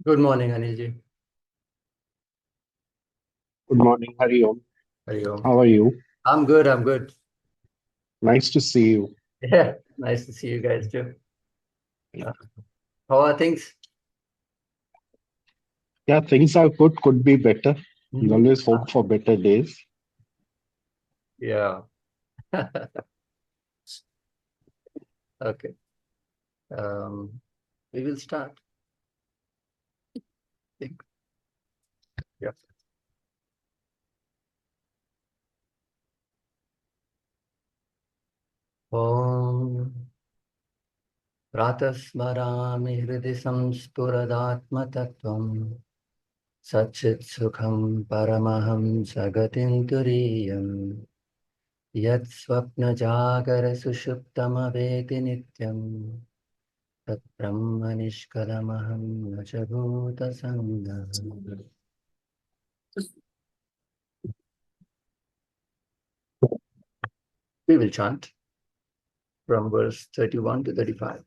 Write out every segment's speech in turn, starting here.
Good morning, Anilji. Good morning, Hari Om. Hari Om. How are you? I'm good. I'm good. Nice to see you. Yeah, nice to see you guys too. Uh, how are things? Yeah, things are good, could be better. We Mhm. always hope for better days. Yeah. Okay. We will start. Think. Yeah. Om Pratasmarami Hridi Samspuradaatmatattvam Satchit Sukham Paramaham Sagatin Turiyam Yat Swapna Jagara Sushuptamaveti Nityam Brahma Nishkalamaham Najabhuta Sangha. We will chant from verse 31 to 35.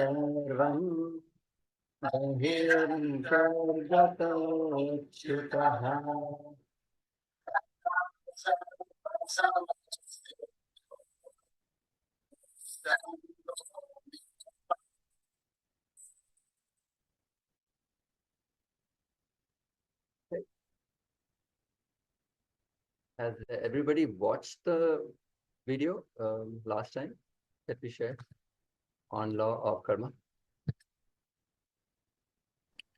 Sarvam Ahiranthargatochyutah. Has everybody watched the video last time that we shared on law of karma?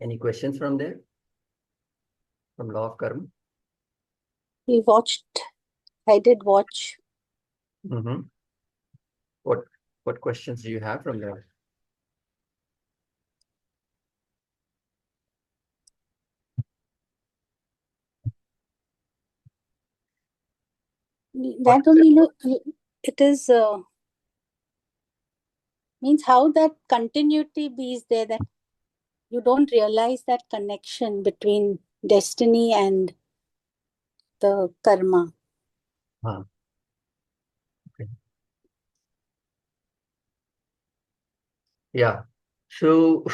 Any questions from there? From law of karma? We watched. I did watch. Mm-hmm. What questions do you have from there? That only look. It is means how that continuity is there, that you don't realize that connection between destiny and the karma. Okay. Yeah. So,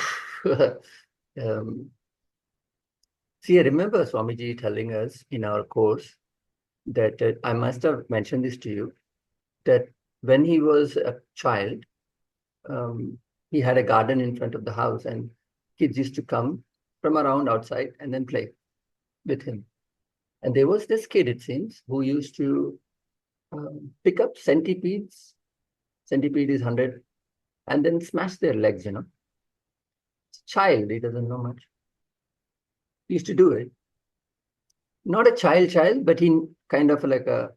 see, I remember Swamiji telling us in our course that I must have mentioned this to you, that when he was a child, um, he had a garden in front of the house, and kids used to come from around outside and then play with him. And there was this kid, it seems, who used to pick up centipedes. Centipede is 100, and then smash their legs. It's a child, he doesn't know much. He used to do it. Not a child, but he kind of like a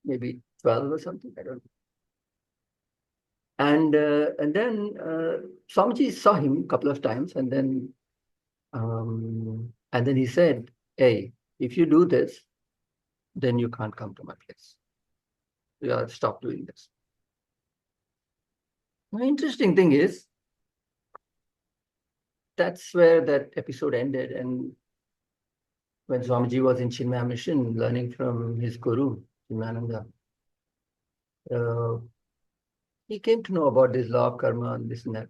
maybe 12 or something. I don't know. And then Swamiji saw him a couple of times, and then he said, "Hey, if you do this, then you can't come to my place." Yeah, stop doing this. The interesting thing is, that's where that episode ended. And when Swamiji was in Chinmaya Mission, learning from his guru, Chinmayananda, he came to know about this law of karma and this and that.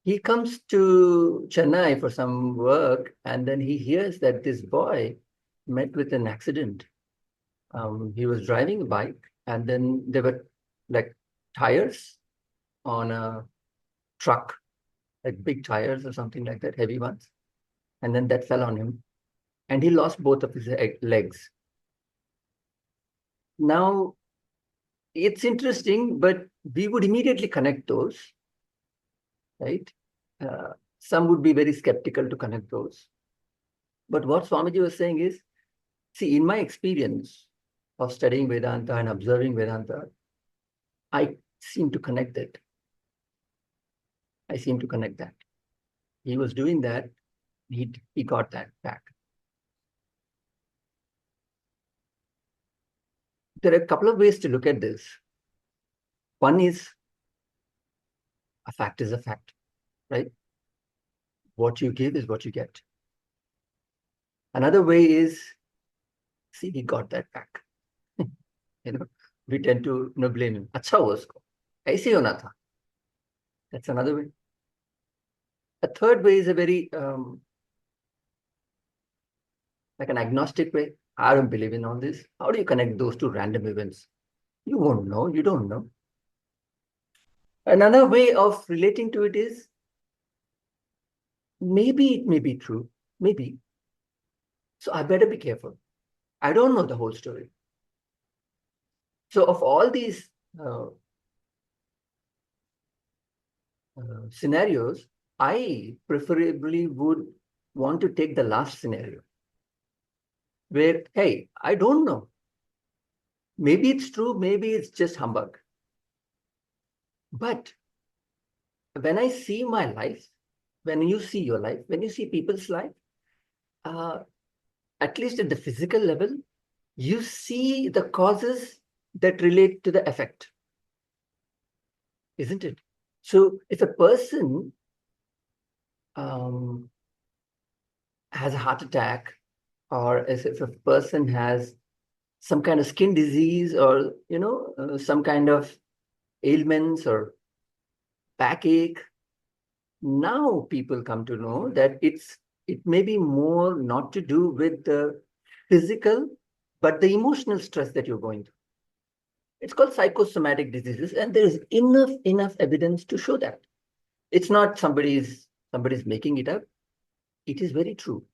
He comes to Chennai for some work, and then he hears that this boy met with an accident. He was driving a bike, and then there were like tires on a truck, like big tires or something like that, heavy ones. And then that fell on him, and he lost both of his legs. Now, it's interesting, but we would immediately connect those, right? Some would be very skeptical to connect those. But what Swamiji was saying is, see, in my experience of studying Vedanta and observing Vedanta, I seem to connect that. I seem to connect that. He was doing that, he got that back. There are a couple of ways to look at this. One is, a fact is a fact, right? What you give is what you get. Another way is, see, he got that back. We tend to blame him. अच्छा हुआ उसको, ऐसे ही होना था. That's another way. A third way is a very like an agnostic way. I don't believe in all this. How do you connect those two random events? You won't know. You don't know. Another way of relating to it is, maybe it may be true. Maybe. So I better be careful. I don't know the whole story. So of all these scenarios, I preferably would want to take the last scenario, where, hey, I don't know. Maybe it's true, maybe it's just humbug. But when I see my life, when you see your life, when you see people's life, at least at the physical level, you see the causes that relate to the effect, isn't it? So if a person has a heart attack, or as if a person has some kind of skin disease, or some kind of ailments or backache, now people come to know that it may be more not to do with the physical, but the emotional stress that you're going through. It's called psychosomatic diseases, and there is enough evidence to show that. It's not somebody's making it up. It is very true.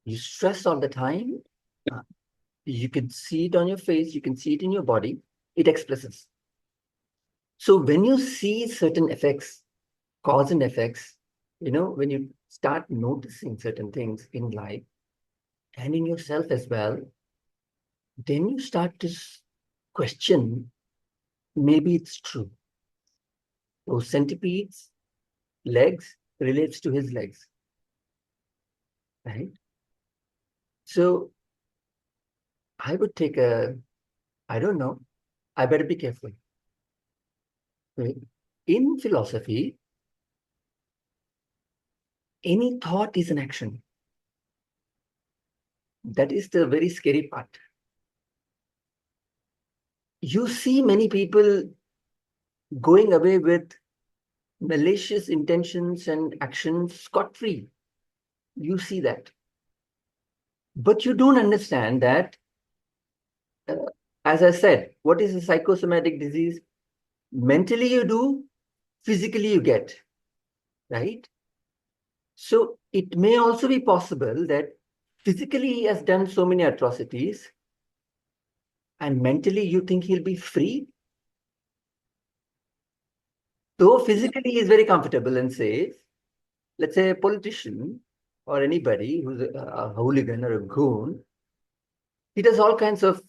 You stress all the time. You can see it on your face. You can see it in your body. It expresses. So when you see certain effects, cause and effects, when you start noticing certain things in life and in yourself as well, then you start to question, maybe it's true. Those centipedes, legs relates to his legs, right? So I would take I don't know, I better be careful. Right? In philosophy, any thought is an action. That is the very scary part. You see many people going away with malicious intentions and actions scot-free. You see that. But you don't understand that, as I said, what is a psychosomatic disease? Mentally you do, physically you get, right? So it may also be possible that physically he has done so many atrocities, and mentally you think he'll be free. Though physically he is very comfortable and safe, let's say a politician or anybody who's a hooligan or a goon, he does all kinds of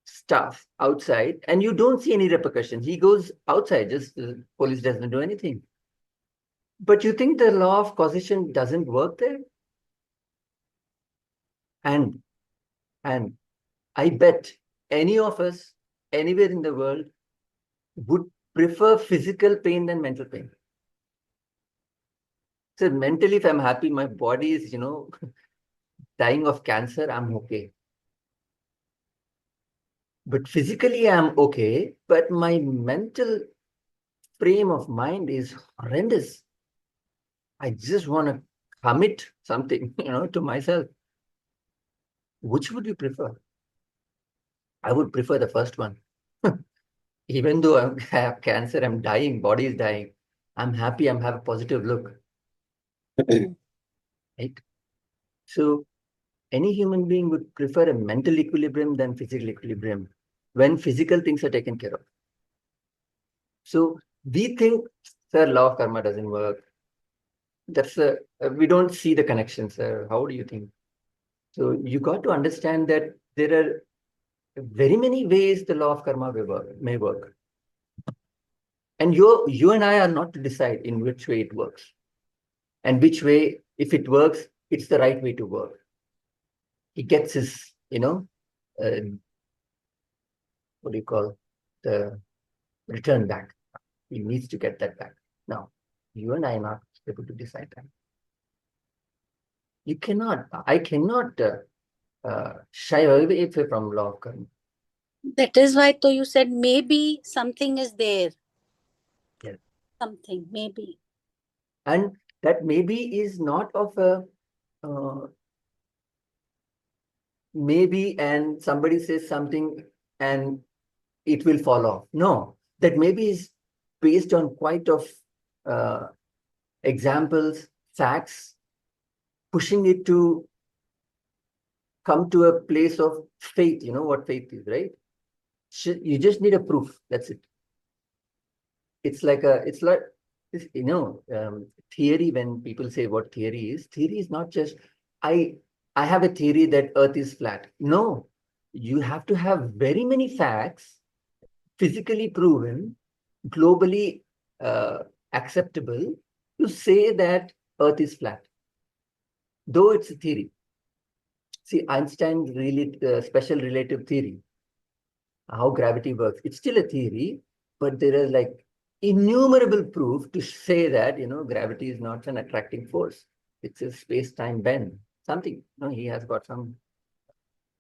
stuff outside and you don't see any repercussion. He goes outside, just the police doesn't do anything. But you think the law of causation doesn't work there? And I bet any of us, anywhere in the world, would prefer physical pain than mental pain. So mentally, if I'm happy, my body is, dying of cancer, I'm okay. But physically, I'm okay, but my mental frame of mind is horrendous. I just want to commit something, to myself. Which would you prefer? I would prefer the first one. Even though I have cancer, I'm dying, body is dying. I'm happy, I'm have a positive look. Right? So any human being would prefer a mental equilibrium than physical equilibrium when physical things are taken care of. So we think, sir, law of karma doesn't work. We don't see the connection, sir. How do you think? So you got to understand that there are very many ways the law of karma may work. And you and I are not to decide in which way it works. And which way, if it works, it's the right way to work. He gets his, what do you call, the return back. He needs to get that back. Now, you and I are not able to decide that. I cannot shy away from law of karma. That is why, though, you said maybe something is there. Yes. Something, maybe. And that maybe is not of a maybe, and somebody says something and it will fall off. No, that maybe is based on quite of examples, facts, pushing it to come to a place of faith. You know what faith is, right? You just need a proof. That's it. It's like theory. When people say what theory is not just I have a theory that Earth is flat. No, you have to have very many facts, physically proven, globally acceptable, to say that Earth is flat, though it's a theory. See, Einstein's special relative theory, how gravity works, it's still a theory, but there is like innumerable proof to say that, gravity is not an attracting force. It's a space-time bend, something. He has got some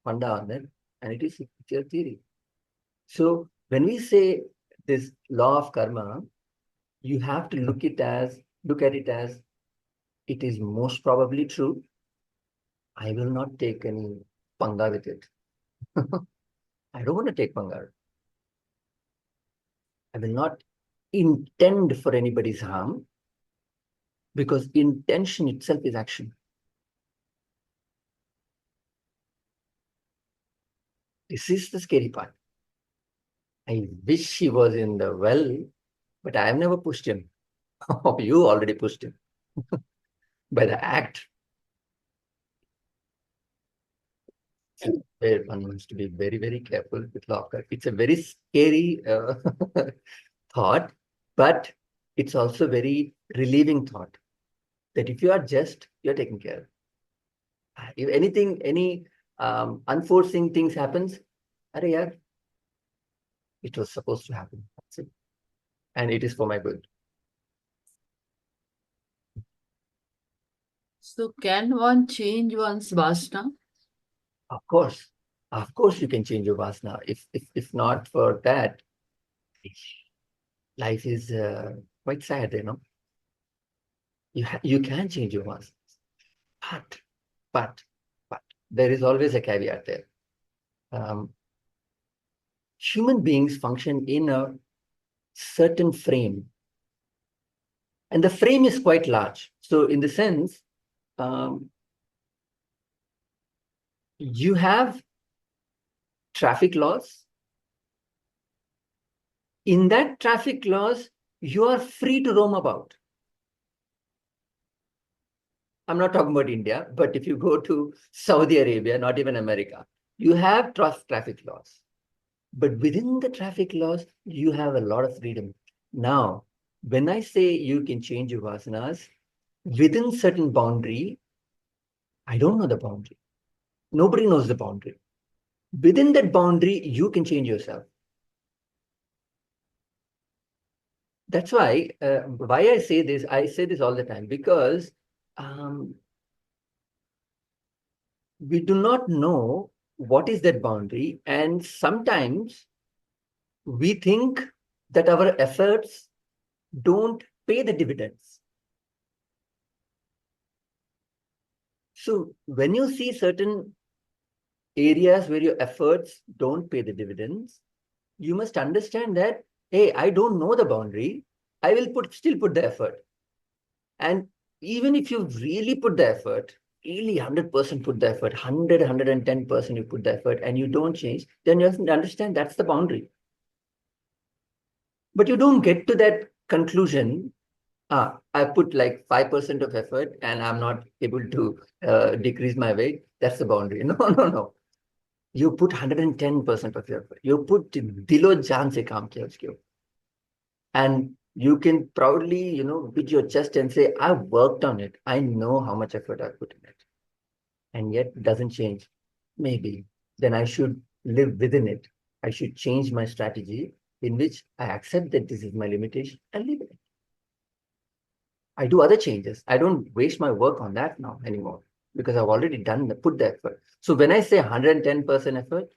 funda on that, and it's a theory. So when we say this law of karma, you have to look at it as it is most probably true. I will not take any panga with it. I don't want to take panga. I will not intend for anybody's harm, because intention itself is action. This is the scary part. I wish he was in the well, but I have never pushed him. Oh, you already pushed him by the act. Where one wants to be very, very careful with law. It's a very scary thought, but it's also very relieving thought that if you are just, you're taken care of. If anything, any unforeseen things happens, it was supposed to happen. That's it. And it is for my good. So can one change one's vasana? Of course you can change your vasana. If not for that, life is quite sad, You can change your vasana, but there is always a caveat there. Human beings function in a certain frame, and the frame is quite large. So in the sense, you have traffic laws. In that traffic laws, you are free to roam about. I'm not talking about India, but if you go to Saudi Arabia, not even America, you have traffic laws. But within the traffic laws, you have a lot of freedom. Now, when I say you can change your vasanas within certain boundary, I don't know the boundary. Nobody knows the boundary. Within that boundary, you can change yourself. That's why I say this all the time, because we do not know what is that boundary, and sometimes we think that our efforts don't pay the dividends. So when you see certain areas where your efforts don't pay the dividends, you must understand that, hey, I don't know the boundary. I will still put the effort. And even if you really put the effort, really 100% put the effort, 100, 110% you put the effort, and you don't change, then you have to understand that's the boundary. But you don't get to that conclusion. I put like 5% of effort and I'm not able to decrease my weight. That's the boundary. No, no, no. You put 110% of your effort. You put dilo jaan se kaam kiya uske upar. And you can proudly, beat your chest and say, I worked on it. I know how much effort I put in it. And yet it doesn't change. Maybe then I should live within it. I should change my strategy in which I accept that this is my limitation and live in it. I do other changes. I don't waste my work on that now anymore because I've already put the effort. So when I say 110% effort,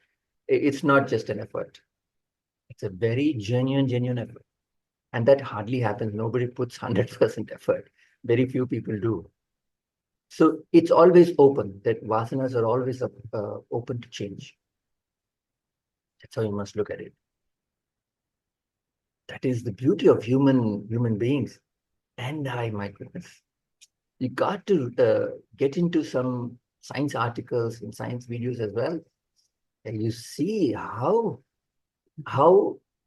it's not just an effort. It's a very genuine effort. And that hardly happens. Nobody puts 100% effort. Very few people do. So it's always open, that vasanas are always open to change. That's how you must look at it. That is the beauty of human beings. And my goodness, you got to get into some science articles and science videos as well. And you see how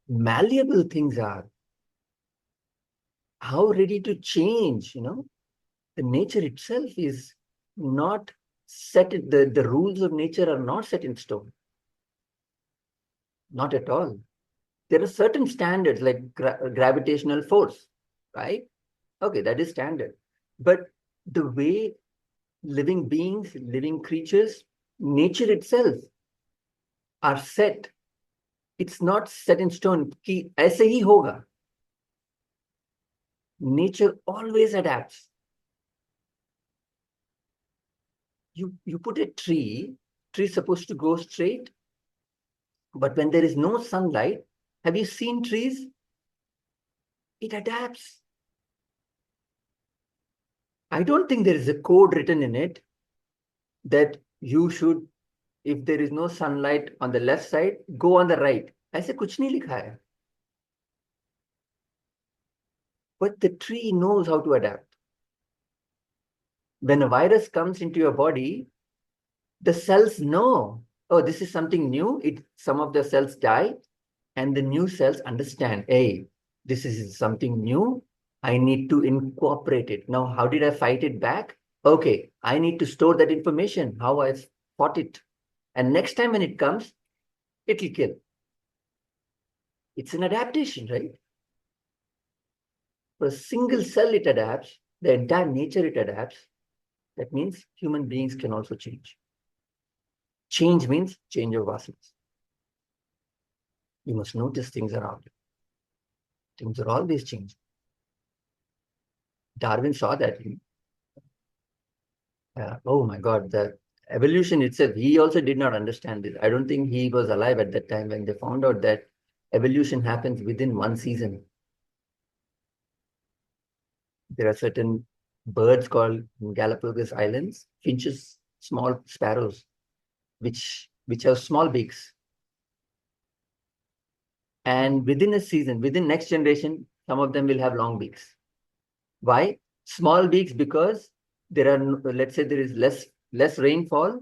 malleable things are, how ready to change, The nature itself is not set, the rules of nature are not set in stone. Not at all. There are certain standards like gravitational force, right? Okay, that is standard. But the way living beings, living creatures, nature itself are set. It's not set in stone. कि ऐसे ही होगा. Nature always adapts. You put a tree is supposed to grow straight, but when there is no sunlight, have you seen trees? It adapts. I don't think there is a code written in it that you should, if there is no sunlight on the left side, go on the right. ऐसे कुछ नहीं लिखा है. But the tree knows how to adapt. When a virus comes into your body, the cells know, oh, this is something new. Some of the cells die, and the new cells understand, hey, this is something new. I need to incorporate it. Now, how did I fight it back? Okay, I need to store that information, how I fought it. And next time when it comes, it will kill. It's an adaptation, right? For a single cell, it adapts. The entire nature, it adapts. That means human beings can also change. Change means change of vasanas. You must notice things around you. Things are always changing. Darwin saw that. Oh my God, the evolution itself, he also did not understand this. I don't think he was alive at that time when they found out that evolution happens within one season. There are certain birds called Galapagos Islands, finches, small sparrows, which have small beaks. And within a season, within next generation, some of them will have long beaks. Why? Small beaks because there are, let's say there is less rainfall.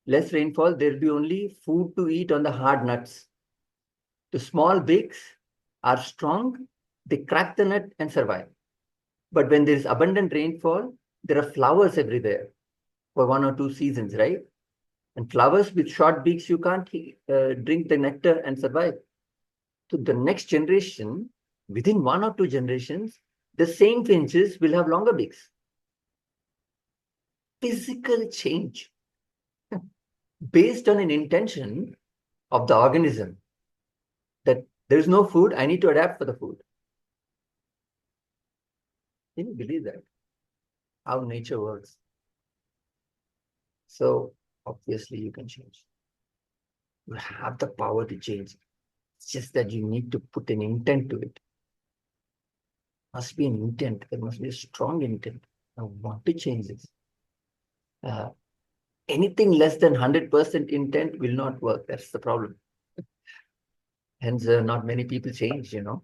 Less rainfall, there will be only food to eat on the hard nuts. The small beaks are strong, they crack the nut and survive. But when there is abundant rainfall, there are flowers everywhere for 1 or 2 seasons, right? And flowers with short beaks, you can't drink the nectar and survive. So the next generation, within 1 or 2 generations, the same finches will have longer beaks. Physical change. based on an intention of the organism that there is no food, I need to adapt for the food. Can you believe that? How nature works. So obviously you can change. You have the power to change. It's just that you need to put an intent to it. Must be an intent. There must be a strong intent. I want to change this. Anything less than 100% intent will not work. That's the problem. Hence, not many people change, you know.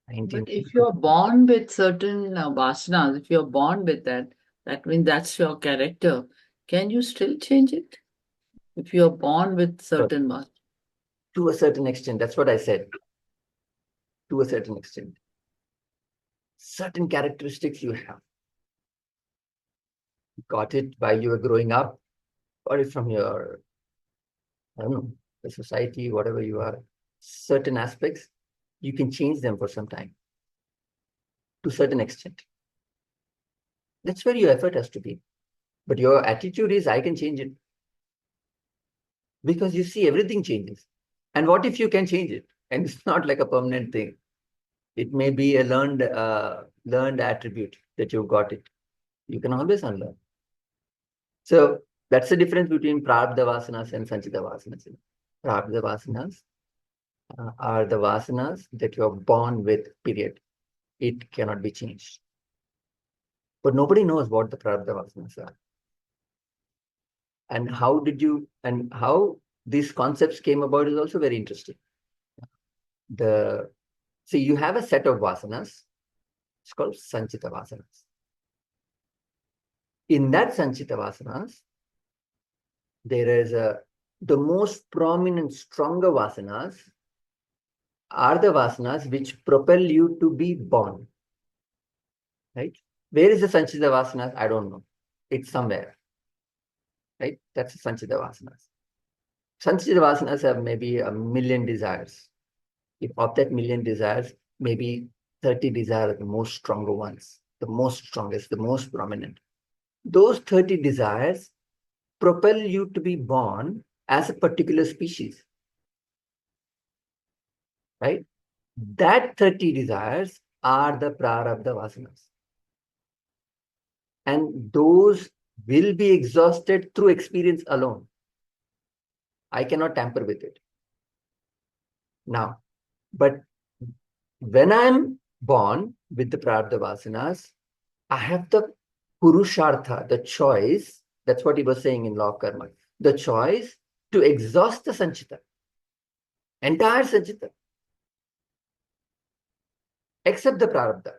But if you're born with certain vasanas, if you're born with that, that means that's your character. Can you still change it? If you're born with certain vasanas. To a certain extent, that's what I said. To a certain extent. Certain characteristics you have. You got it while you were growing up, got it from your, I don't know, the society, whatever you are. Certain aspects, you can change them for some time. To a certain extent. That's where your effort has to be. But your attitude is, I can change it. Because you see, everything changes. And what if you can change it? And it's not like a permanent thing. It may be a learned attribute that you've got it. You can always unlearn. So that's the difference between prarabdha vasanas and sanchita vasanas. Prarabdha vasanas are the vasanas that you're born with, period. It cannot be changed. But nobody knows what the prarabdha vasanas are. And how these concepts came about is also very interesting. See, you have a set of vasanas. It's called sanchita vasanas. In that sanchita vasanas, there is the most prominent, stronger vasanas are the vasanas which propel you to be born. Right? Where is the sanchita vasanas? I don't know. It's somewhere. Right? That's the sanchita vasanas. Sanchita vasanas have maybe 1 million desires. If of that 1 million desires, maybe 30 desires are the most stronger ones, the most strongest, the most prominent. Those 30 desires propel you to be born as a particular species. Right? That 30 desires are the prarabdha vasanas. And those will be exhausted through experience alone. I cannot tamper with it. Now, but when I'm born with the prarabdha vasanas, I have the purushartha, the choice. That's what he was saying in law of karma. The choice to exhaust the sanchita. Entire sanchita. Except the prarabdha.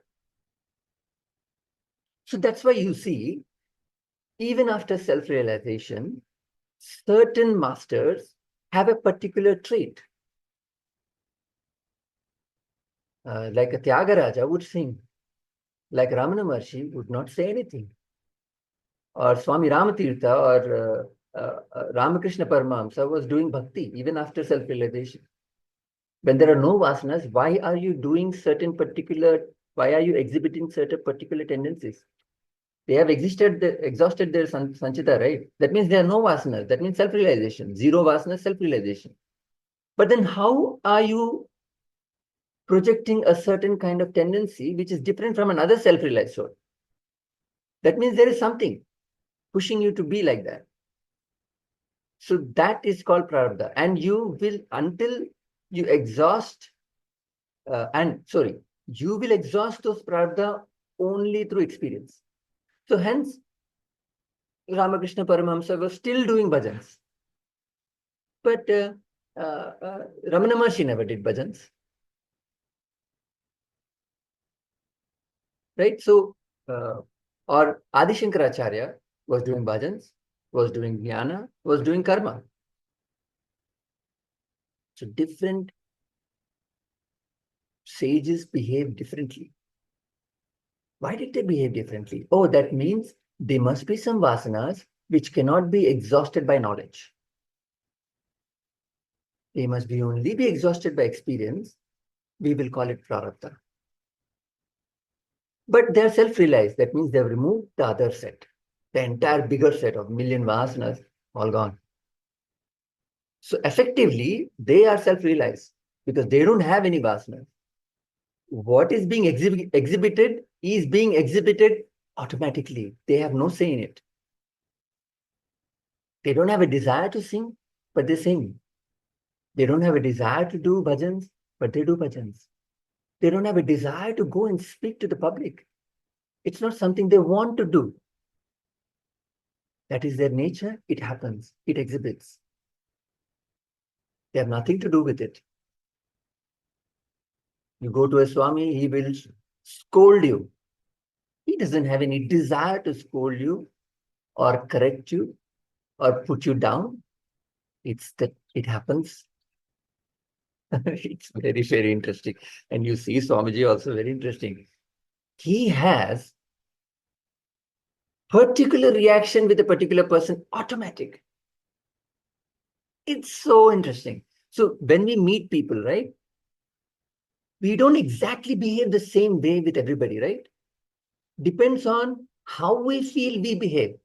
So that's why you see, even after self-realization, certain masters have a particular trait. Like a Tyagaraja would sing. Like Ramana Maharshi would not say anything. Or Swami Ramatirtha or Ramakrishna Paramahamsa was doing bhakti even after self-realization. When there are no vasanas, why are you exhibiting certain particular tendencies? They have exhausted their sanchita, right? That means there are no vasanas. That means self-realization. Zero vasanas, self-realization. But then how are you projecting a certain kind of tendency which is different from another self-realized soul? That means there is something pushing you to be like that. So that is called prarabdha. And you will, until you exhaust, you will exhaust those prarabdha only through experience. So hence, Ramakrishna Paramahamsa was still doing bhajans. But Ramana Maharshi never did bhajans. Right? So, or Adi Shankaracharya was doing bhajans, was doing jnana, was doing karma. So different sages behave differently. Why did they behave differently? Oh, that means there must be some vasanas which cannot be exhausted by knowledge. They must be only be exhausted by experience. We will call it prarabdha. But they're self-realized. That means they've removed the other set, the entire bigger set of 1 million vasanas. all gone. So effectively, they are self-realized because they don't have any vasanas. What is being exhibited is being exhibited automatically. They have no say in it. They don't have a desire to sing, but they sing. They don't have a desire to do bhajans, but they do bhajans. They don't have a desire to go and speak to the public. It's not something they want to do. That is their nature. It happens. It exhibits. They have nothing to do with it. You go to a Swami, he will scold you. He doesn't have any desire to scold you or correct you or put you down. It's that it happens. It's very, very interesting. And you see Swamiji also very interesting. He has particular reaction with a particular person, automatic. It's so interesting. So when we meet people, right, we don't exactly behave the same way with everybody, right? Depends on how we feel we behave.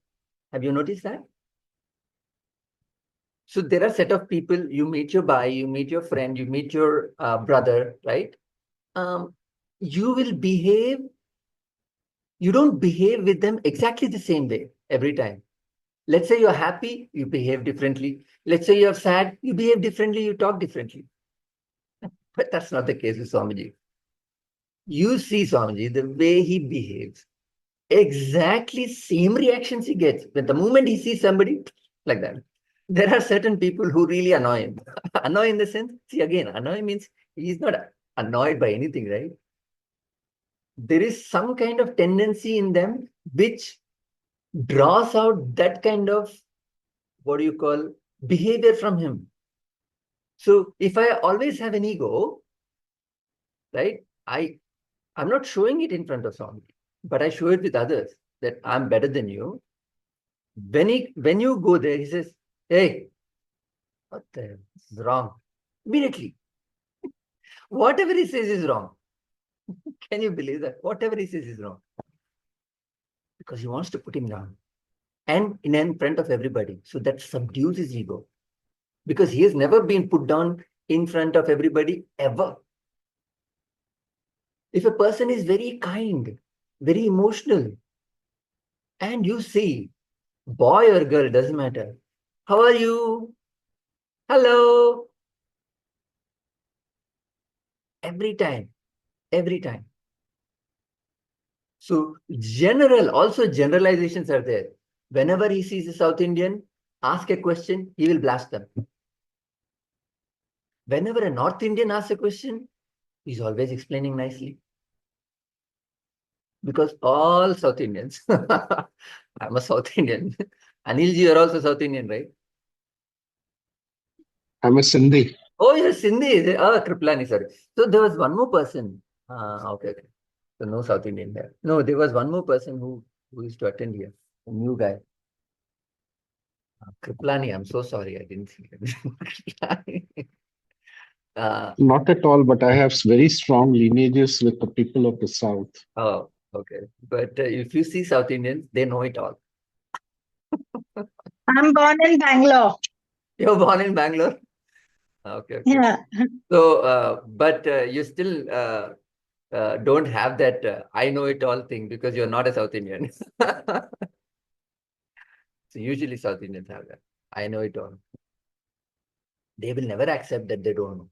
Have you noticed that? So there are set of people, you meet your bhai, you meet your friend, you meet your brother, right? You will behave, you don't behave with them exactly the same way every time. Let's say you're happy, you behave differently. Let's say you're sad, you behave differently, you talk differently. But that's not the case with Swamiji. You see Swamiji, the way he behaves, exactly same reactions he gets. But the moment he sees somebody, like that. There are certain people who really annoy him. Annoy in the sense, see again, annoy means he's not annoyed by anything, right? There is some kind of tendency in them which draws out that kind of, what do you call, behavior from him. So if I always have an ego, right, I'm not showing it in front of somebody, but I show it with others that I'm better than you. When you go there, he says, hey, what the hell is wrong? Immediately. Whatever he says is wrong. Can you believe that? Whatever he says is wrong. Because he wants to put him down. And in front of everybody. So that subdues his ego. Because he has never been put down in front of everybody ever. If a person is very kind, very emotional, and you see, boy or girl, doesn't matter. How are you? Hello. Every time. Every time. So also generalizations are there. Whenever he sees a South Indian, ask a question, he will blast them. Whenever a North Indian asks a question, he's always explaining nicely. Because all South Indians, I'm a South Indian. Anilji, you're also South Indian, right? I'm a Sindhi. Oh, you're Sindhi. Oh, Kriplani, sorry. So there was one more person. Okay. So no South Indian there. No, there was one more person who used to attend here. A new guy. Kriplani, I'm so sorry. I didn't see him. Not at all, but I have very strong lineages with the people of the South. Oh, okay. But if you see South Indians, they know it all. I'm born in Bangalore. You're born in Bangalore? Okay. Yeah. So, but you still don't have that I know it all thing because you're not a South Indian. So usually South Indians have that. I know it all. They will never accept that they don't know.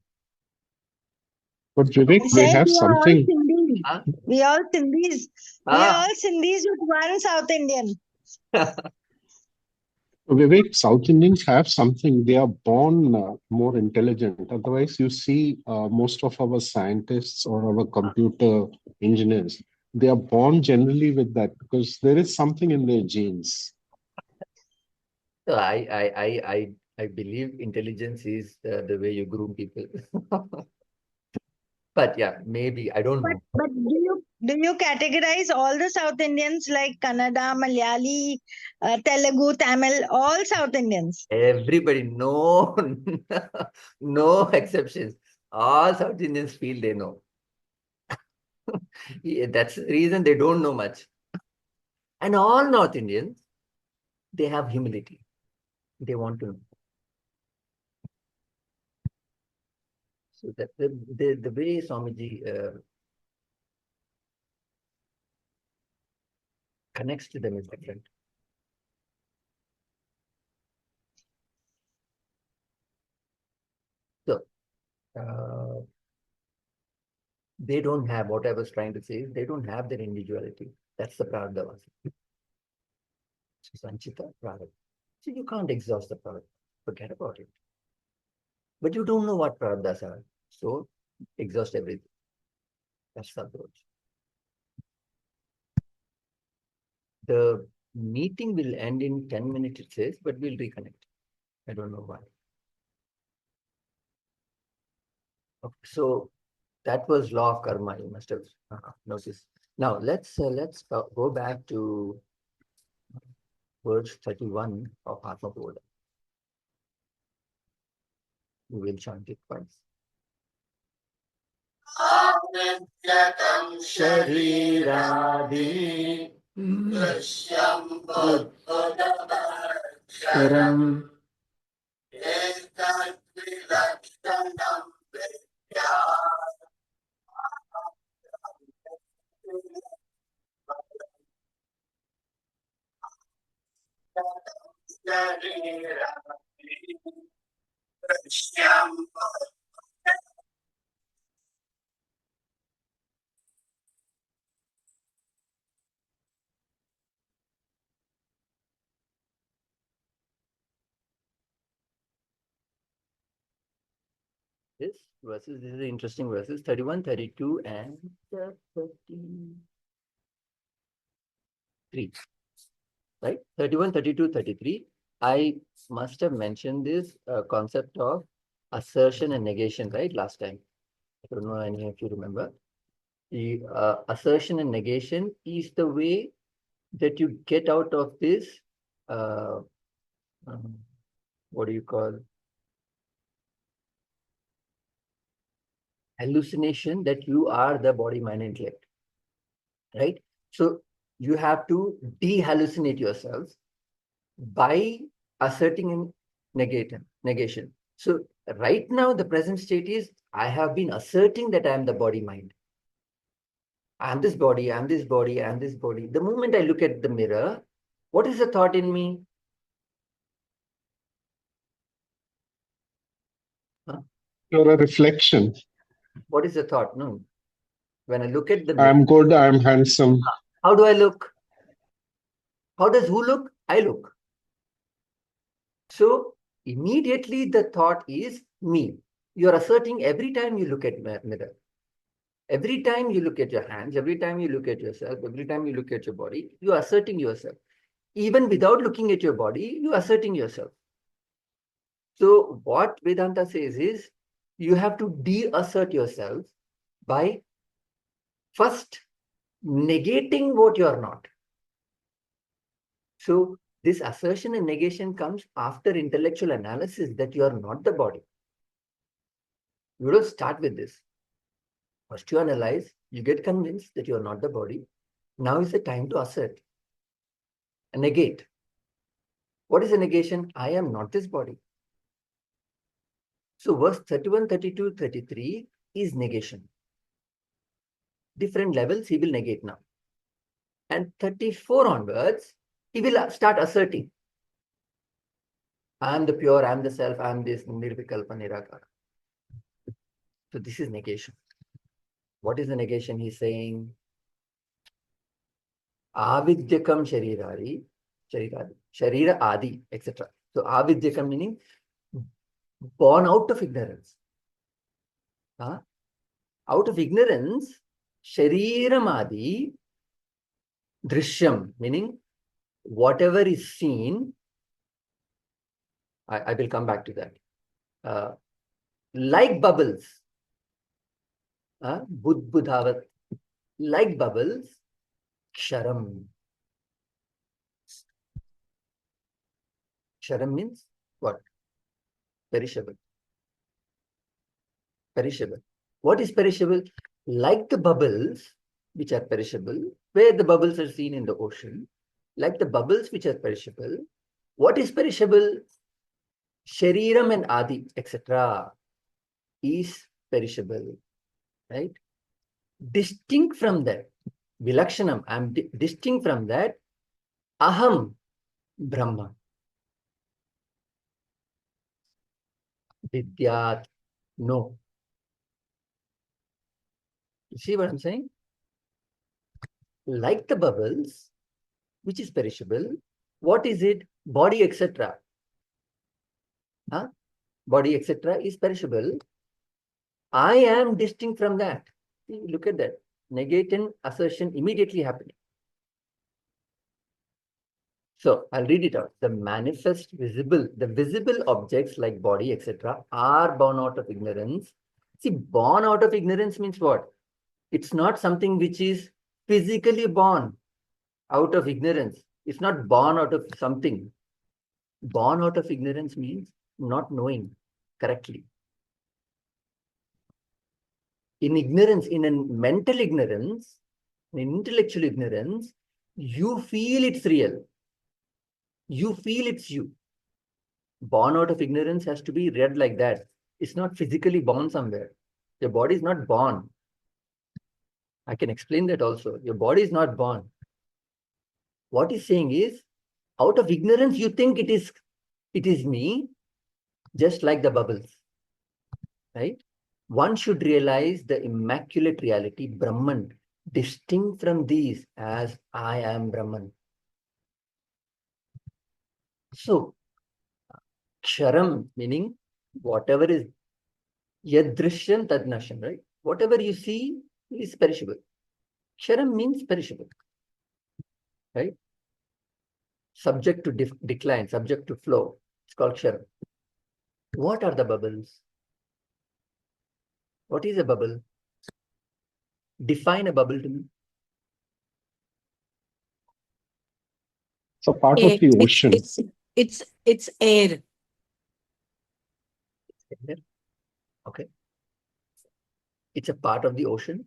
But Vivek, I we said have we are all something. Sindhis. Huh? We all Sindhis. We are all Sindhis with one South Indian. Vivek, South Indians have something. They are born more intelligent. Otherwise, you see most of our scientists or our computer engineers, they are born generally with that because there is something in their genes. So I believe intelligence is the way you groom people. But yeah, maybe I don't know. But do you categorize all the South Indians like Kannada, Malayali, Telugu, Tamil, all South Indians? Everybody, no, no exceptions. All South Indians feel they know. Yeah, that's the reason they don't know much. And all North Indians, they have humility. They want to know. So that the way Swamiji connects to them is different. So they don't have, what I was trying to say is they don't have their individuality. That's the Prarabdha. So Sanchita Prarabdha. So you can't exhaust the Prarabdha. Forget about it. But you don't know what Prarabdhas are. So exhaust everything. That's the approach. The meeting will end in 10 minutes, it says, but we'll reconnect. I don't know why. Okay, so that was law of karma. You must have noticed. Now let's go back to verse 31 of Atmabodha. We will chant it twice. Shariraadi Karam This verses, these are interesting verses, 31, 32, and 33. Right? 31, 32, 33. I must have mentioned this concept of assertion and negation, right? Last time. I don't know any of you remember. The assertion and negation is the way that you get out of this, what do you call, hallucination that you are the body, mind, intellect, right? So you have to de-hallucinate yourselves by asserting and negation. So right now, the present state is, I have been asserting that I am the body, mind. I am this body, I am this body, I am this body. The moment I look at the mirror, what is the thought in me? Huh? You're a reflection. What is the thought? No. When I look at the mirror, I'm good, I'm handsome. how do I look? How does who look? I look. So immediately the thought is me. You're asserting every time you look at mirror. Every time you look at your hands, every time you look at yourself, every time you look at your body, you are asserting yourself. Even without looking at your body, you are asserting yourself. So what Vedanta says is, you have to de-assert yourself by first negating what you are not. So this assertion and negation comes after intellectual analysis that you are not the body. You don't start with this. First you analyze, you get convinced that you are not the body. Now is the time to assert and negate. What is a negation? I am not this body. So verse 31, 32, 33 is negation. Different levels he will negate now. And 34 onwards, he will start asserting. I am the pure, I am the self, I am this nirvikalpa nirakara. So this is negation. What is the negation he's saying? Avidyakam sharira adi, etc. So avidyakam meaning born out of ignorance. Out of ignorance, shariram adi, drishyam, meaning whatever is seen, I will come back to that. Like bubbles, budhavat, like bubbles, ksharam. Ksharam means what? Perishable. Perishable. What is perishable? Like the bubbles, which are perishable, where the bubbles are seen in the ocean, like the bubbles which are perishable. What is perishable? Shariram and Adi, etc. is perishable, right? Distinct from that, Vilakshanam, I'm distinct from that, Aham, Brahma. Vidyat, no. You see what I'm saying? Like the bubbles, which is perishable, what is it? Body, etc. Huh? Body, etc. is perishable. I am distinct from that. See, look at that. Negating assertion immediately happening. So I'll read it out. The manifest visible, the visible objects like body, etc., are born out of ignorance. See, born out of ignorance means what? It's not something which is physically born out of ignorance. It's not born out of something. Born out of ignorance means not knowing correctly. In ignorance, in a mental ignorance, in intellectual ignorance, you feel it's real. You feel it's you. Born out of ignorance has to be read like that. It's not physically born somewhere. Your body is not born. I can explain that also. Your body is not born. What he's saying is, out of ignorance, you think it is me, just like the bubbles, right? One should realize the immaculate reality, Brahman, distinct from these as I am Brahman. So, Ksharam, meaning whatever is Yadrishyam Tadnasham, right? Whatever you see is perishable. Ksharam means perishable, right? Subject to decline, subject to flow. It's called Ksharam. What are the bubbles? What is a bubble? Define a bubble to me. It's a part of the ocean. It's air. Okay. It's a part of the ocean.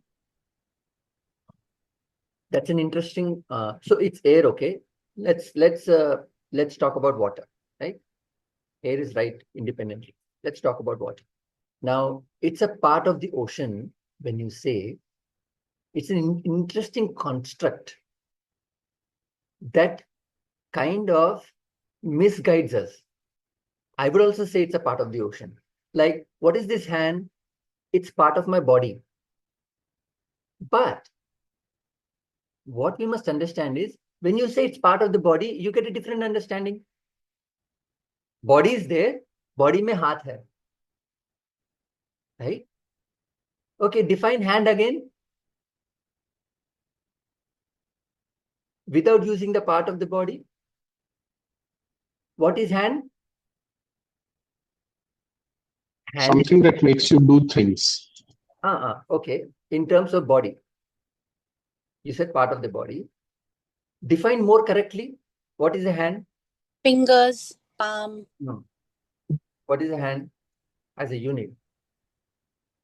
That's an interesting. So it's air. Okay. Let's talk about water. Right. Air is right independently. Let's talk about water. Now it's a part of the ocean. When you say, it's an interesting construct that kind of misguides us. I would also say it's a part of the ocean. Like, what is this hand? It's part of my body. But what we must understand is, when you say it's part of the body, you get a different understanding. Body is there, body mein haath hai. Right? Okay, define hand again. Without using the part of the body. What is hand? Hand Something that makes you do things. Okay. In terms of body. You said part of the body. Define more correctly. What is a hand? Fingers, palm. No. What is a hand as a unit?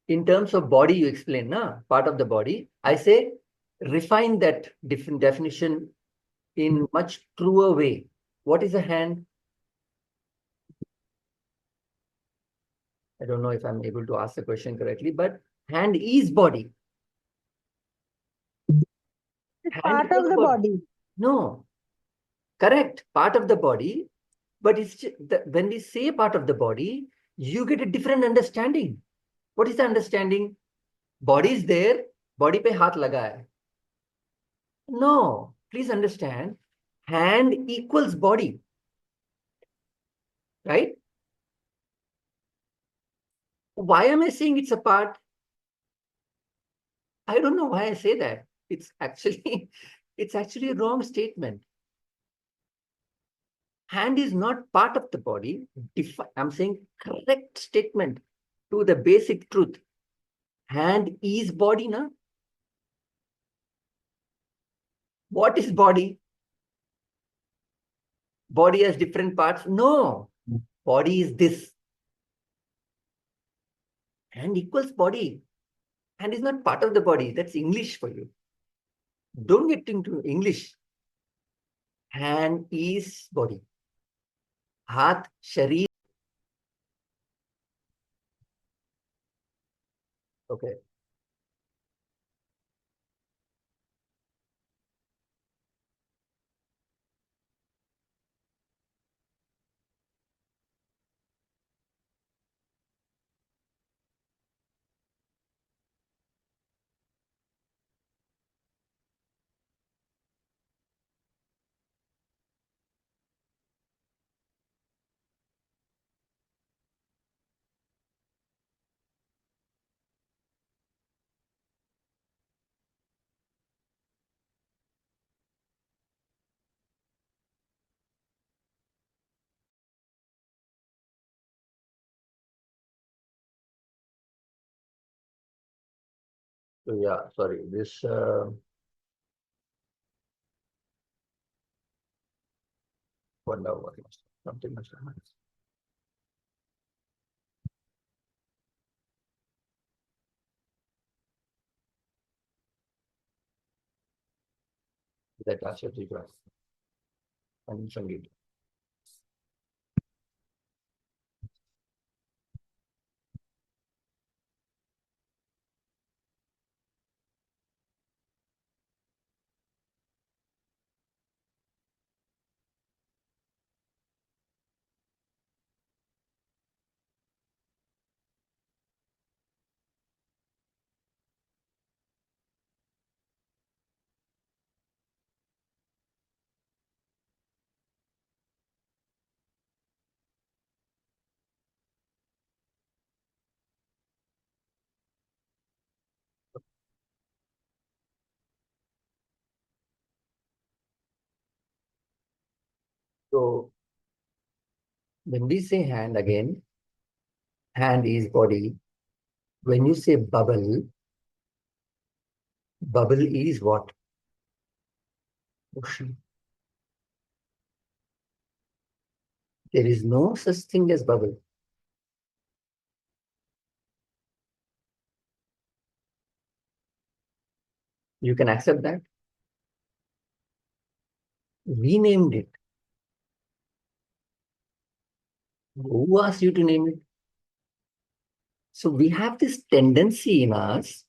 In terms of body, you explain, na? Part of the body. I say, refine that different definition in much truer way. What is a hand? I don't know if I'm able to ask the question correctly, but hand is body. It's part of the body. No, correct. Part of the body, but it's when we say part of the body, you get a different understanding. What is the understanding? Body is there, body pe haath laga hai. No, please understand, hand equals body, right? Why am I saying it's a part? I don't know why I say that. It's actually a wrong statement. Hand is not part of the body. I'm saying correct statement to the basic truth. Hand is body, na? What is body? Body has different parts? No. Body is this. Hand equals body. Hand is not part of the body. That's English for you. Don't get into English. Hand is body. Haath, sharir. Okay. So yeah, sorry, this wonder what something must have happened. That Ashati class and Sangeet. So when we say hand again, hand is body. When you say bubble, bubble is what? Ocean. There is no such thing as bubble. You can accept that. We named it. Who asked you to name it? So we have this tendency in us.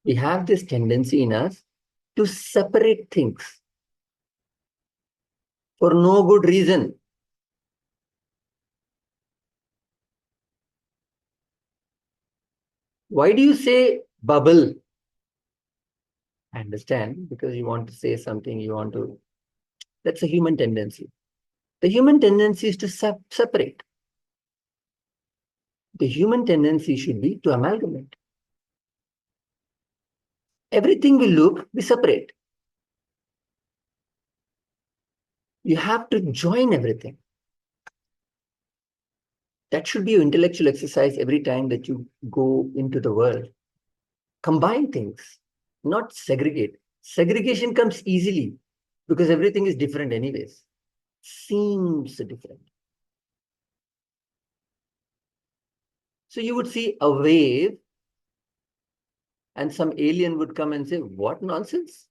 We have this tendency in us to separate things for no good reason. Why do you say bubble? I understand, because you want to say something, you want to. That's a human tendency. The human tendency is to separate. The human tendency should be to amalgamate. Everything we separate. You have to join everything. That should be your intellectual exercise every time that you go into the world. Combine things, not segregate. Segregation comes easily because everything is different anyways. Seems different. So you would see a wave and some alien would come and say, what nonsense?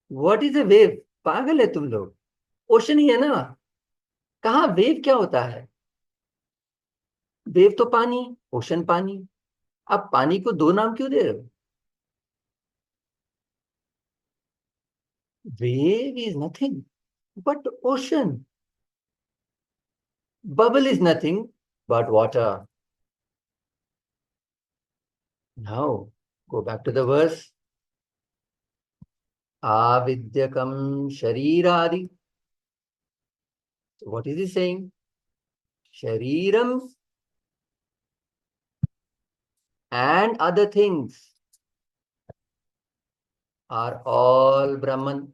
What is a wave? पागल है तुम लोग. Ocean ही है ना. कहाँ wave क्या होता है? वेव तो पानी, ओशन पानी. आप पानी को दो नाम क्यों दे रहे हो? Wave is nothing but ocean. Bubble is nothing but water. Now, go back to the verse. Avidyakam shariradi. So what is he saying? Shariram and other things are all Brahman.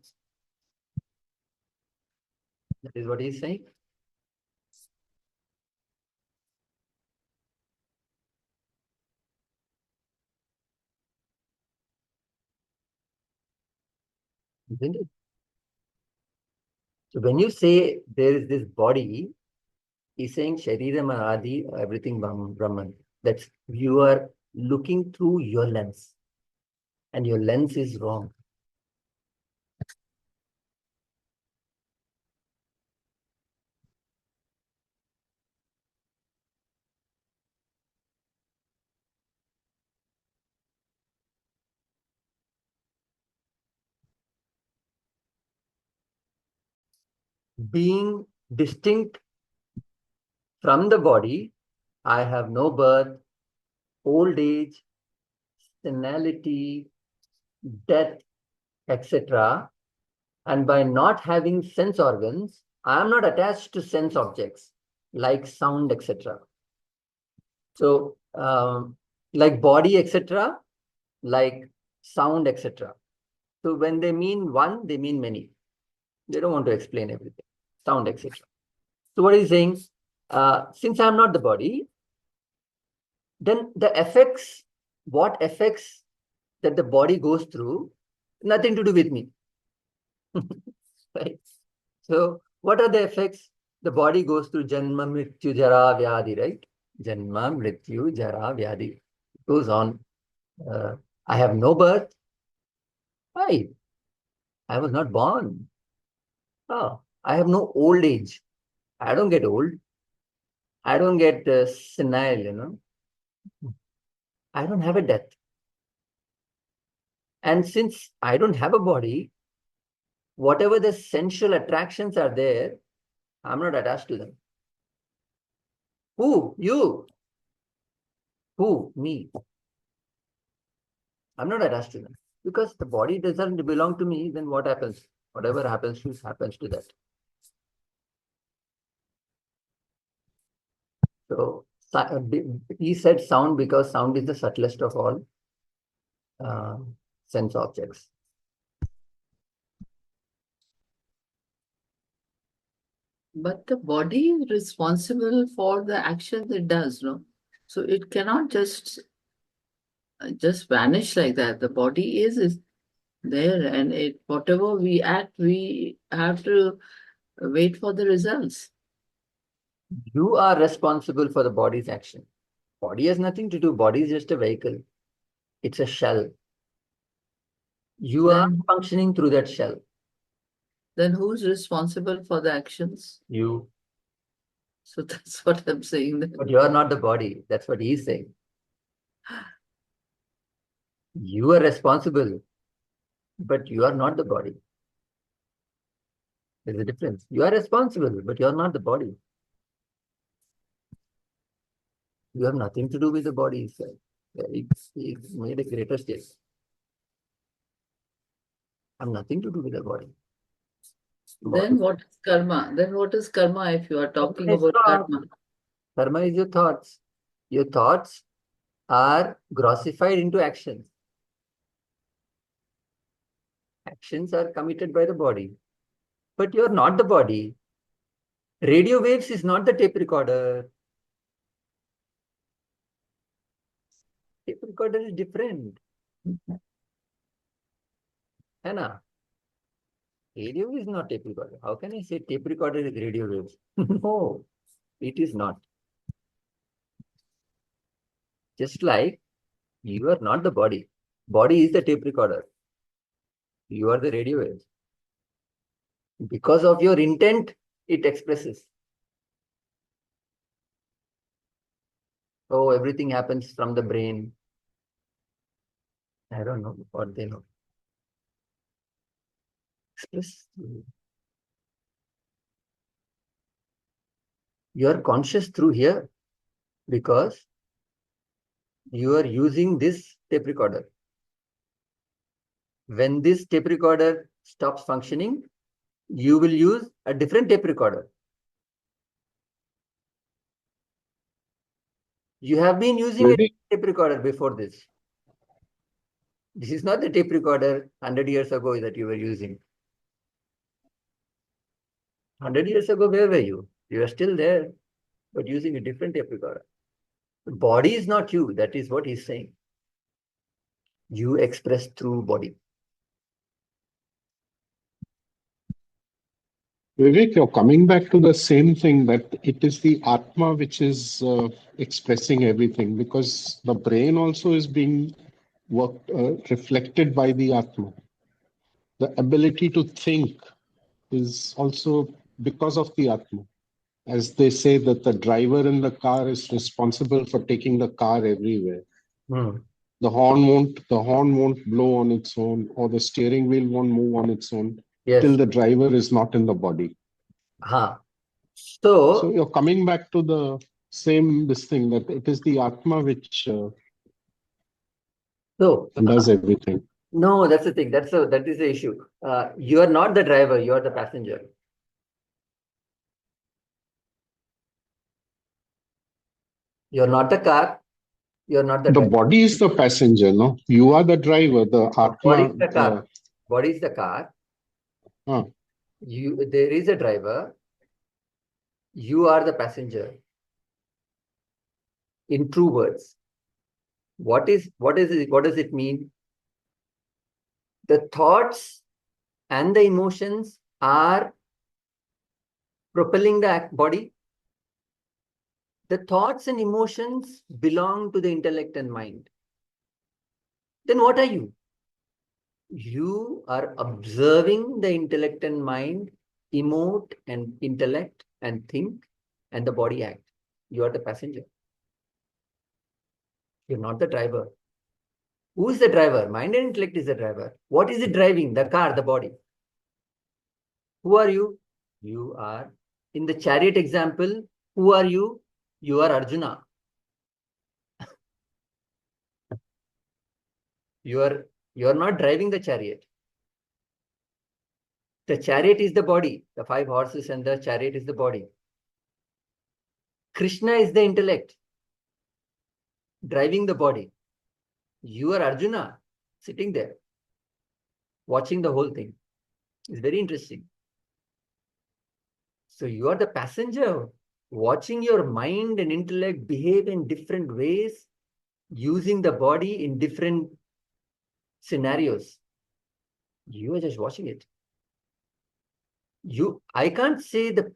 That is what he is saying. Isn't it? So when you say there is this body, he's saying Shariram and Adi, everything Brahman. That's you are looking through your lens. And your lens is wrong. being distinct from the body, I have no birth, old age, senility, death, etc. And by not having sense organs, I am not attached to sense objects like sound, etc. So, like body, etc., like sound, etc. So when they mean one, they mean many. They don't want to explain everything. Sound, etc. So what is saying? Since I am not the body, then the effects, what effects that the body goes through, nothing to do with me. Right? So what are the effects? The body goes through Janma, Mrityu, Jara, Vyadi, right? Janma, Mrityu, Jara, Vyadi. It goes on. I have no birth. Why? I was not born. Oh, I have no old age. I don't get old. I don't get senile, you know. I don't have a death. And since I don't have a body, whatever the sensual attractions are there, I'm not attached to them. Who? You. Who? Me. I'm not attached to them. Because the body doesn't belong to me, then what happens? Whatever happens to that. So he said sound because sound is the subtlest of all sense objects. But the body is responsible for the actions it does, no? So it cannot just vanish like that. The body is there, and whatever we act, we have to wait for the results. You are responsible for the body's action. Body has nothing to do. Body is just a vehicle. It's a shell. You are functioning through that shell. Then who's responsible for the actions? You. So that's what I'm saying. But you are not the body. That's what he's saying. You are responsible, but you are not the body. There's a difference. You are responsible, but you are not the body. You have nothing to do with the body itself. He made a greater statement. I have nothing to do with the body. Then what is karma? Then what is karma if you are talking about karma? Karma is your thoughts. Your thoughts are grossified into actions. Actions are committed by the body. But you are not the body. Radio waves is not the tape recorder. Tape recorder is different. Anna, radio is not tape recorder. How can I say tape recorder is radio waves? No, it is not. Just like you are not the body. Body is the tape recorder. You are the radio waves. Because of your intent, it expresses. Oh, everything happens from the brain. I don't know what they know. Express. You are conscious through here because you are using this tape recorder. When this tape recorder stops functioning, you will use a different tape recorder. You have been using a tape recorder before this. This is not the tape recorder 100 years ago that you were using. 100 years ago, where were you? You are still there, but using a different tape recorder. The body is not you. That is what he's saying. You express through body. Vivek, you're coming back to the same thing, that it is the Atma which is expressing everything, because the brain also is being reflected by the Atma. The ability to think is also because of the Atma. As they say that the driver in the car is responsible for taking the car everywhere. The horn won't blow on its own, or the steering wheel won't move on its own till the driver is not in the body. So you're coming back to the same this thing that it is the Atma which does everything. No, that's the thing. That is the issue. You are not the driver, you are the passenger. You're not the car, you're not the The driver. body is the passenger, no? You are the driver, the Atma. Body is the car. Body is the car. There is a driver. You are the passenger. In true words, what does it mean? The thoughts and the emotions are propelling the body. The thoughts and emotions belong to the intellect and mind. Then what are you? You are observing the intellect and mind emote and intellect and think, and the body act. You are the passenger. You're not the driver. Who is the driver? Mind and intellect is the driver. What is it driving? The car, the body. Who are you? You are, in the chariot example, who are you? You are Arjuna. You are not driving the chariot. The chariot is the body. The 5 horses and the chariot is the body. Krishna is the intellect, driving the body. You are Arjuna, sitting there, watching the whole thing. It's very interesting. So you are the passenger, watching your mind and intellect behave in different ways, using the body in different scenarios. You are just watching it. I can't say the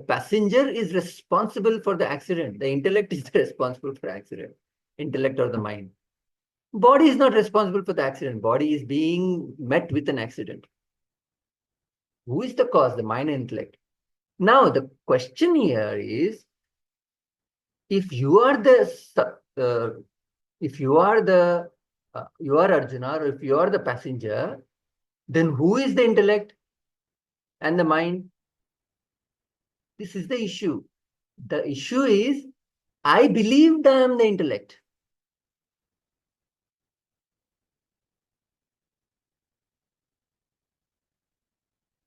passenger is responsible for the accident. The intellect is responsible for accident. Intellect or the mind. Body is not responsible for the accident. Body is being met with an accident. Who is the cause? The mind and intellect. Now the question here is, if you are you are Arjuna, or if you are the passenger, then who is the intellect and the mind? This is the issue. The issue is, I believed I am the intellect.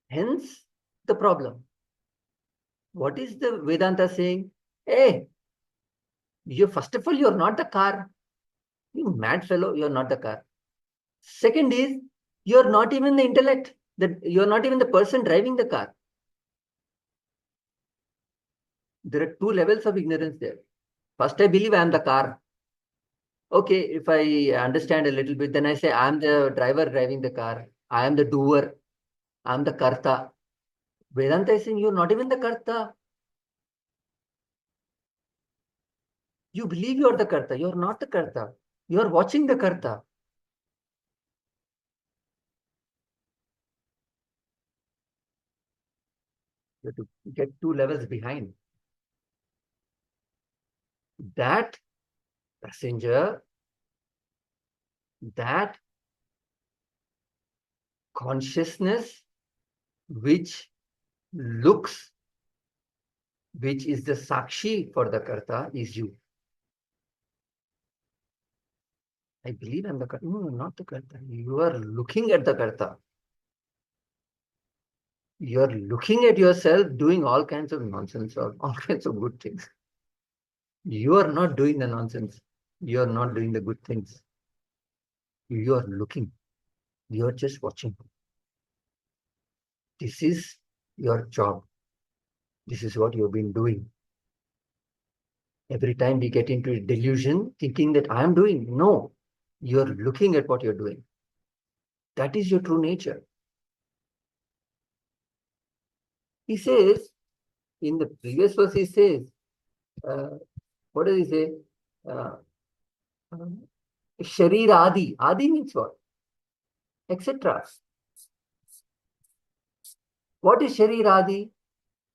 Hence the problem. What is the Vedanta saying? Hey, first of all, you're not the car. You mad fellow, you're not the car. Second is, you're not even the intellect. You're not even the person driving the car. There are 2 levels of ignorance there. First, I believe I am the car. Okay, if I understand a little bit, then I say I am the driver driving the car. I am the doer. I am the karta. Vedanta is saying you're not even the karta. You believe you're the karta. You're not the karta. You're watching the karta. You have to get 2 levels behind. That passenger, that consciousness which is the sakshi for the karta, is you. I believe I'm the karta. No, not the karta. You are looking at the karta. You are looking at yourself doing all kinds of nonsense or all kinds of good things. You are not doing the nonsense. You are not doing the good things. You are looking. You are just watching. This is your job. This is what you've been doing. Every time we get into a delusion, thinking that I am doing. No, you're looking at what you're doing. That is your true nature. He says, in the previous verse, he says, what does he say? Sharir Adi. Adi means what? Etc. What is Sharir Adi?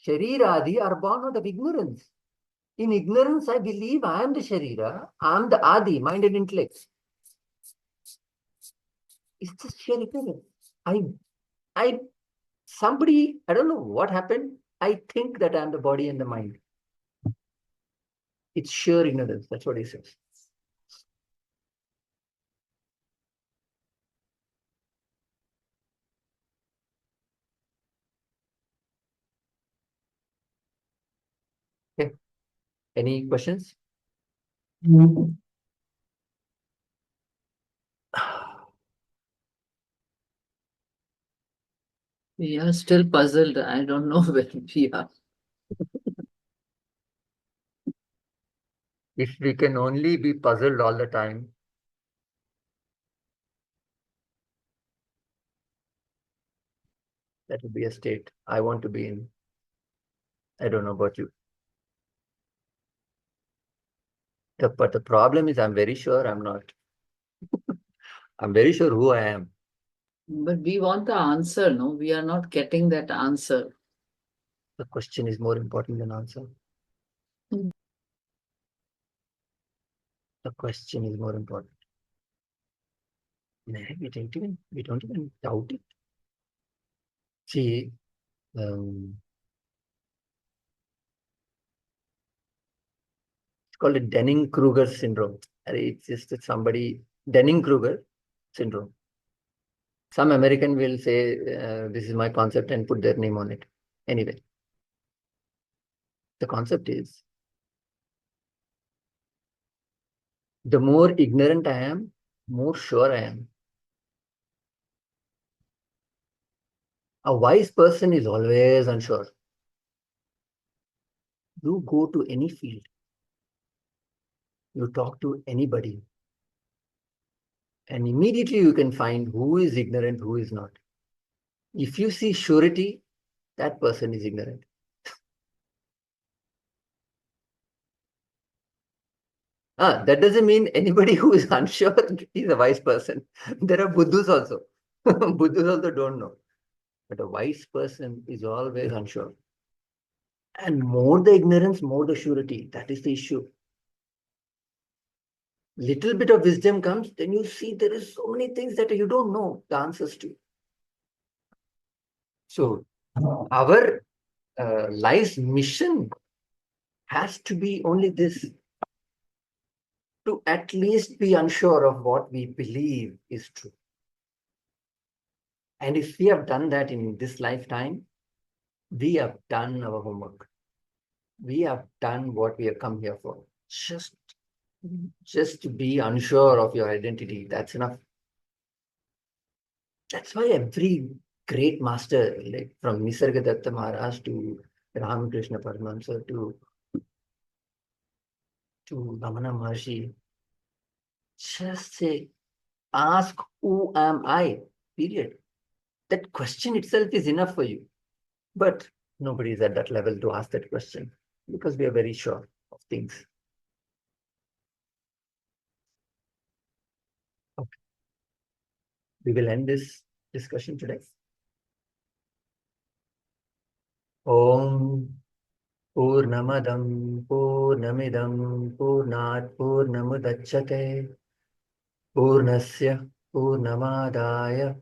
Sharir Adi are born out of ignorance. In ignorance, I believe I am the Sharira, I am the Adi, mind and intellect. It's just sheer ignorance. Somebody, I don't know what happened. I think that I'm the body and the mind. It's sheer ignorance. That's what he says. Okay. Any questions? We are still puzzled. I don't know where we are. If we can only be puzzled all the time, that would be a state I want to be in. I don't know about you. But the problem is, I'm very sure I'm not. I'm very sure who I am. But we want the answer, no? We are not getting that answer. The question is more important than answer. Hmm. The question is more important. We don't even doubt it. See, it's called a Dunning-Kruger syndrome. It's just that somebody, Dunning-Kruger syndrome. Some American will say, this is my concept and put their name on it. Anyway, the concept is, the more ignorant I am, more sure I am. A wise person is always unsure. You go to any field, you talk to anybody, and immediately you can find who is ignorant, who is not. If you see surety, that person is ignorant. That doesn't mean anybody who is unsure is a wise person. There are Buddhas also. Buddhas also don't know. But a wise person is always unsure. And more the ignorance, more the surety. That is the issue. Little bit of wisdom comes, then you see there is so many things that you don't know the answers to. So our life's mission has to be only this, to at least be unsure of what we believe is true. And if we have done that in this lifetime, we have done our homework. We have done what we have come here for. Just to be unsure of your identity, that's enough. That's why every great master, like from Nisargadatta Maharaj to Ramakrishna Paramahamsa to Ramana Maharshi, just say, ask, who am I? Period. That question itself is enough for you. But nobody is at that level to ask that question because we are very sure of things. Okay. We will end this discussion today. Om Purnamadam Purnamidam Purnat Purnamudachyate Purnasya Purnamadaya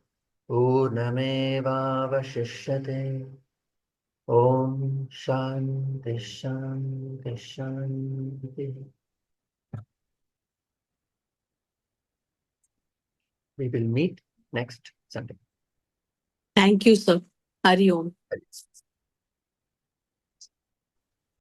Purnamevavashishyate. Om Shanti Shanti Shanti. We will meet next Sunday. Thank you, sir. Hari Om.